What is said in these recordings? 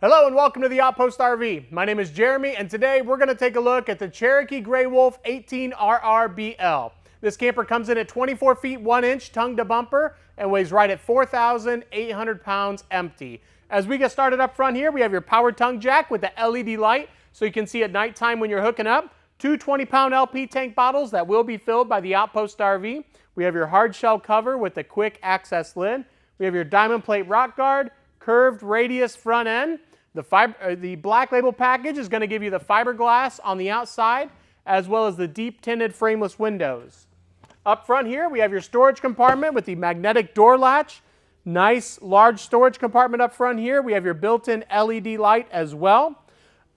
Hello and welcome to the Outpost RV. My name is Jeremy and today we're going to take a look at the Cherokee Gray Wolf 18RR-BL. This camper comes in at 24 feet 1 inch tongue to bumper and weighs right at 4,800 pounds empty. As we get started up front here, we have your power tongue jack with the LED light so you can see at nighttime when you're hooking up. Two 20-pound LP tank bottles that will be filled by the Outpost RV. We have your hard shell cover with the quick access lid. We have your diamond plate rock guard, curved radius front end. The black label package is going to give you the fiberglass on the outside as well as the deep tinted frameless windows. Up front here we have your storage compartment with the magnetic door latch. Nice large storage compartment up front here. We have your built-in LED light as well.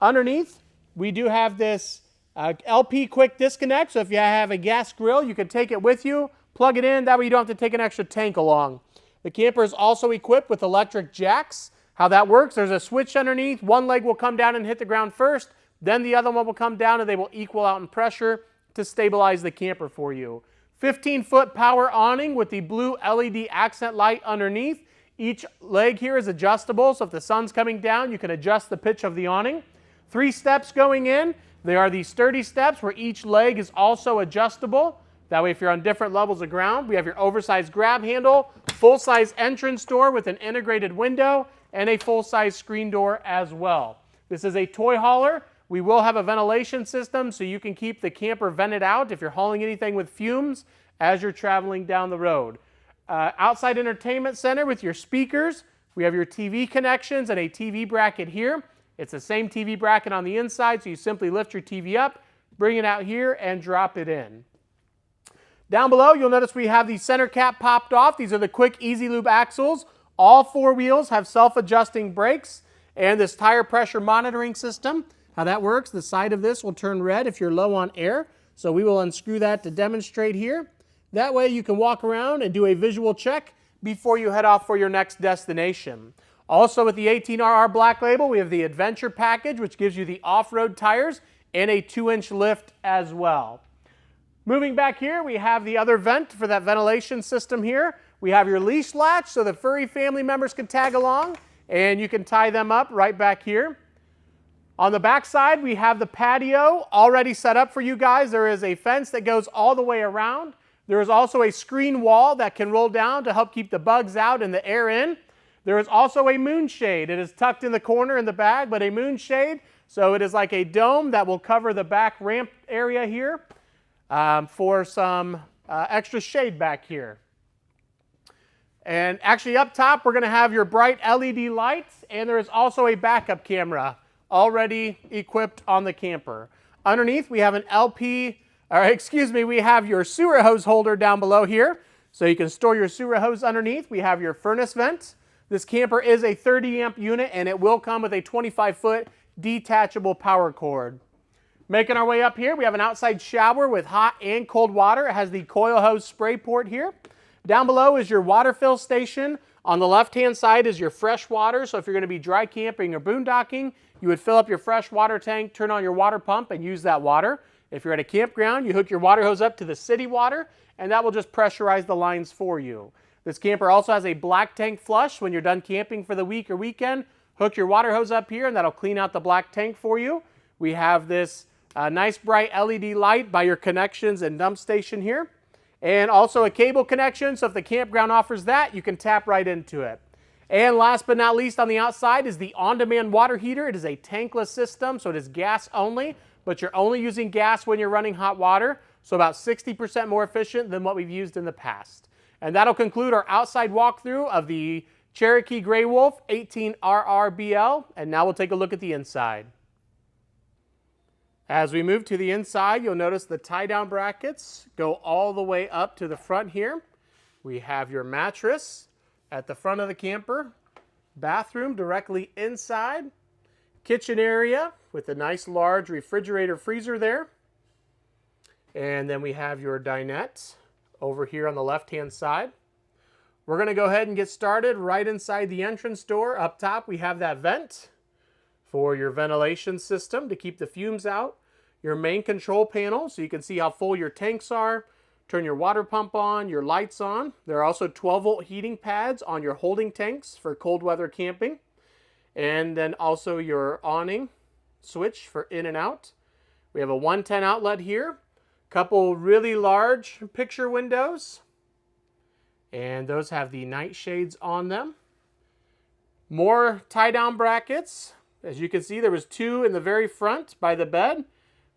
Underneath we do have this LP quick disconnect, so if you have a gas grill you can take it with you, plug it in, that way you don't have to take an extra tank along. The camper is also equipped with electric jacks. How that works, there's a switch underneath. One leg will come down and hit the ground first, then the other one will come down and they will equal out in pressure to stabilize the camper for you. 15-foot power awning with the blue LED accent light underneath. Each leg here is adjustable, so if the sun's coming down, you can adjust the pitch of the awning. 3 steps going in. They are the sturdy steps where each leg is also adjustable. That way if you're on different levels of ground, we have your oversized grab handle, full-size entrance door with an integrated window, and a full-size screen door as well. This is a Toyhauler. We will have a ventilation system so you can keep the camper vented out if you're hauling anything with fumes as you're traveling down the road. Outside entertainment center with your speakers. We have your TV connections and a TV bracket here. It's the same TV bracket on the inside, so you simply lift your TV up, bring it out here, and drop it in. Down below, you'll notice we have the center cap popped off. These are the quick easy lube axles. All 4 wheels have self-adjusting brakes and this tire pressure monitoring system. How that works, the side of this will turn red if you're low on air. So we will unscrew that to demonstrate here. That way you can walk around and do a visual check before you head off for your next destination. Also with the 18RR Black Label, we have the Adventure Package, which gives you the off-road tires and a 2-inch lift as well. Moving back here, we have the other vent for that ventilation system here. We have your leash latch so the furry family members can tag along and you can tie them up right back here. On the back side, we have the patio already set up for you guys. There is a fence that goes all the way around. There is also a screen wall that can roll down to help keep the bugs out and the air in. There is also a moonshade. It is tucked in the corner in the bag, but a moonshade, so it is like a dome that will cover the back ramp area here for some extra shade back here. And actually up top, we're going to have your bright LED lights, and there is also a backup camera already equipped on the camper. Underneath, we have we have your sewer hose holder down below here, so you can store your sewer hose underneath. We have your furnace vent. This camper is a 30 amp unit, and it will come with a 25-foot detachable power cord. Making our way up here, we have an outside shower with hot and cold water. It has the coil hose spray port here. Down below is your water fill station. On the left-hand side is your fresh water. So if you're going to be dry camping or boondocking, you would fill up your fresh water tank, turn on your water pump, and use that water. If you're at a campground, you hook your water hose up to the city water, and that will just pressurize the lines for you. This camper also has a black tank flush. When you're done camping for the week or weekend, hook your water hose up here, and that'll clean out the black tank for you. We have this nice bright LED light by your connections and dump station here. And also a cable connection, so if the campground offers that, you can tap right into it. And last but not least on the outside is the on-demand water heater. It is a tankless system, so it is gas only, but you're only using gas when you're running hot water, so about 60% more efficient than what we've used in the past. And that'll conclude our outside walkthrough of the Cherokee Gray Wolf 18RR-BL, and now we'll take a look at the inside. As we move to the inside, you'll notice the tie-down brackets go all the way up to the front here. We have your mattress at the front of the camper, bathroom directly inside, kitchen area with a nice large refrigerator freezer there. And then we have your dinette over here on the left-hand side. We're going to go ahead and get started right inside the entrance door. Up top, we have that vent for your ventilation system to keep the fumes out. Your main control panel, so you can see how full your tanks are. Turn your water pump on, your lights on. There are also 12-volt heating pads on your holding tanks for cold weather camping. And then also your awning switch for in and out. We have a 110 outlet here. Couple really large picture windows. And those have the night shades on them. More tie-down brackets. As you can see, there was 2 in the very front by the bed.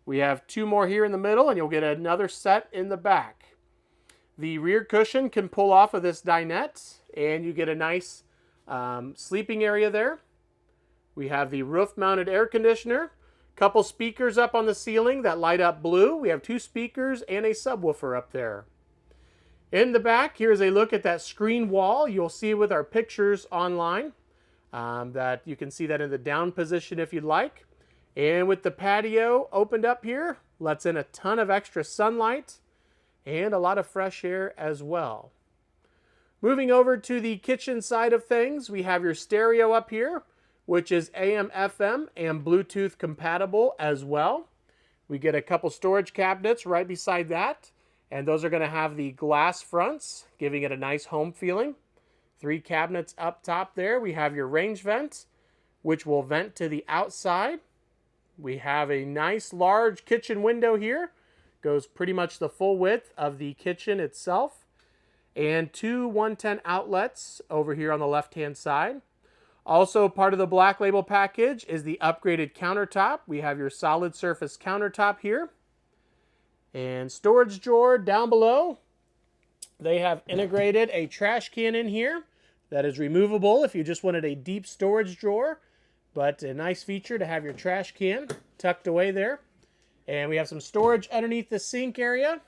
We have 2 more here in the middle, and you'll get another set in the back. The rear cushion can pull off of this dinette, and you get a nice sleeping area there. We have the roof-mounted air conditioner. Couple speakers up on the ceiling that light up blue. We have 2 speakers and a subwoofer up there. In the back, here's a look at that screen wall. You'll see with our pictures online that you can see that in the down position if you'd like. And with the patio opened up here, lets in a ton of extra sunlight and a lot of fresh air as well. Moving over to the kitchen side of things, we have your stereo up here, which is AM, FM, and Bluetooth compatible as well. We get a couple storage cabinets right beside that, and those are going to have the glass fronts, giving it a nice home feeling. 3 cabinets up top there. We have your range vent, which will vent to the outside. We have a nice large kitchen window here. Goes pretty much the full width of the kitchen itself. And 2 110 outlets over here on the left-hand side. Also part of the Black Label package is the upgraded countertop. We have your solid surface countertop here. And storage drawer down below. They have integrated a trash can in here that is removable if you just wanted a deep storage drawer. But a nice feature to have your trash can tucked away there. And we have some storage underneath the sink area.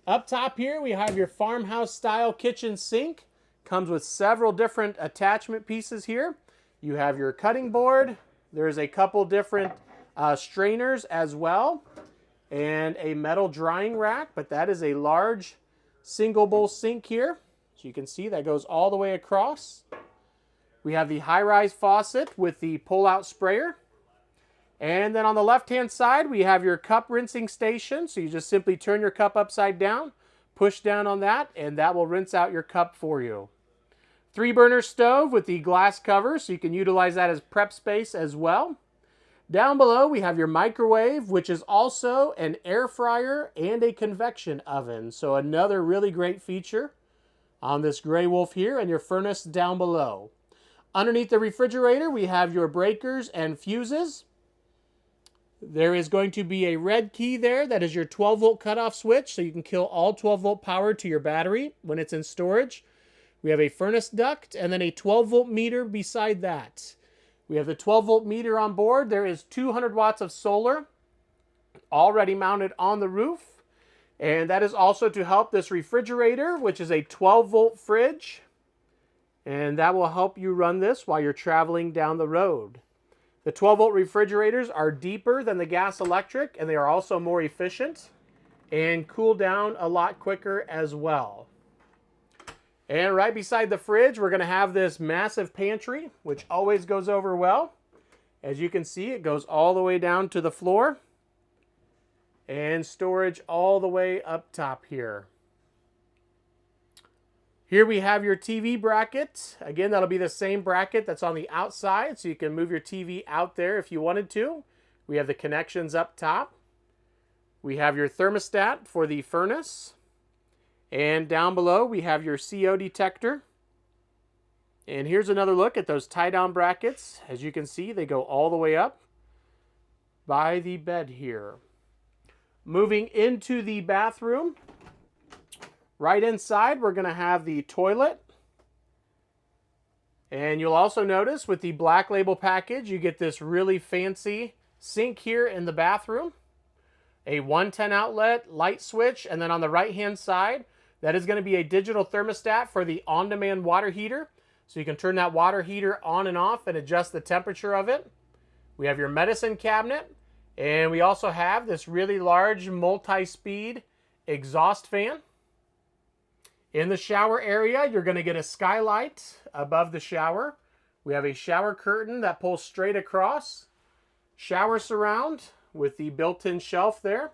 Up top here we have your farmhouse style kitchen sink. Comes with several different attachment pieces here. You have your cutting board. There's a couple different strainers as well. And a metal drying rack. But that is a large single bowl sink here. So you can see that goes all the way across. We have the high-rise faucet with the pull-out sprayer. And then on the left-hand side, we have your cup rinsing station. So you just simply turn your cup upside down, push down on that, and that will rinse out your cup for you. 3-burner stove with the glass cover, so you can utilize that as prep space as well. Down below, we have your microwave, which is also an air fryer and a convection oven. So another really great feature on this Grey Wolf here, and your furnace down below. Underneath the refrigerator, we have your breakers and fuses. There is going to be a red key there. That is your 12-volt cutoff switch, so you can kill all 12-volt power to your battery when it's in storage. We have a furnace duct and then a 12-volt meter beside that. We have the 12-volt meter on board. There is 200 watts of solar already mounted on the roof. And that is also to help this refrigerator, which is a 12-volt fridge. And that will help you run this while you're traveling down the road. The 12-volt refrigerators are deeper than the gas electric, and they are also more efficient and cool down a lot quicker as well. And right beside the fridge, we're going to have this massive pantry, which always goes over well. As you can see, it goes all the way down to the floor. And storage all the way up top here. Here we have your TV bracket. Again, that'll be the same bracket that's on the outside, so you can move your TV out there if you wanted to. We have the connections up top. We have your thermostat for the furnace. And down below, we have your CO detector. And here's another look at those tie-down brackets. As you can see, they go all the way up by the bed here. Moving into the bathroom. Right inside, we're going to have the toilet. And you'll also notice with the Black Label package, you get this really fancy sink here in the bathroom. A 110 outlet, light switch, and then on the right-hand side, that is going to be a digital thermostat for the on-demand water heater. So you can turn that water heater on and off and adjust the temperature of it. We have your medicine cabinet. And we also have this really large multi-speed exhaust fan. In the shower area, you're going to get a skylight above the shower. We have a shower curtain that pulls straight across. Shower surround with the built-in shelf there.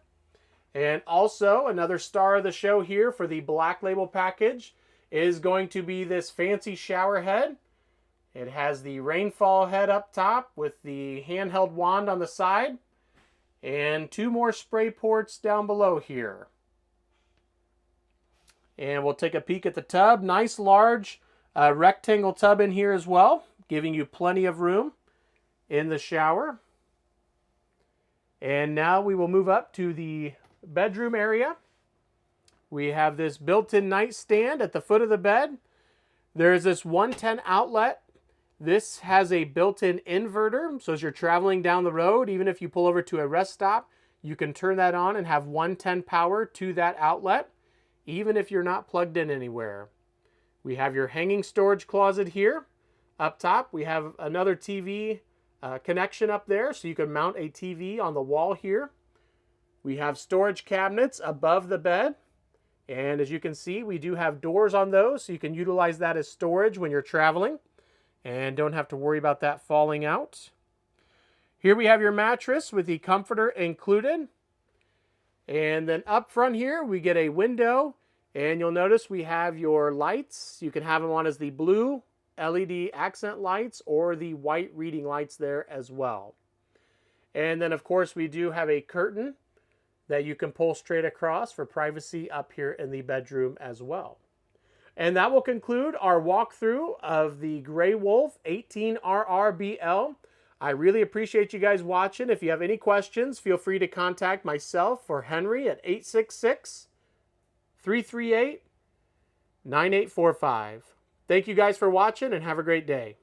And also, another star of the show here for the Black Label package is going to be this fancy shower head It has the rainfall head up top with the handheld wand on the side, and 2 more spray ports down below here. And we'll take a peek at the tub. Nice large rectangle tub in here as well, giving you plenty of room in the shower. And now we will move up to the bedroom area. We have this built-in nightstand at the foot of the bed. There's this 110 outlet. This has a built-in inverter, so as you're traveling down the road, even if you pull over to a rest stop, you can turn that on and have 110 power to that outlet, even if you're not plugged in anywhere. We have your hanging storage closet here. Up top, we have another TV connection up there, so you can mount a TV on the wall here. We have storage cabinets above the bed. And as you can see, we do have doors on those, so you can utilize that as storage when you're traveling and don't have to worry about that falling out. Here we have your mattress with the comforter included. And then up front here, we get a window, and you'll notice we have your lights. You can have them on as the blue LED accent lights or the white reading lights there as well. And then of course we do have a curtain that you can pull straight across for privacy up here in the bedroom as well. And that will conclude our walkthrough of the Grey Wolf 18RR-BL. I really appreciate you guys watching. If you have any questions, feel free to contact myself or Henry at 866-338-9845. Thank you guys for watching and have a great day.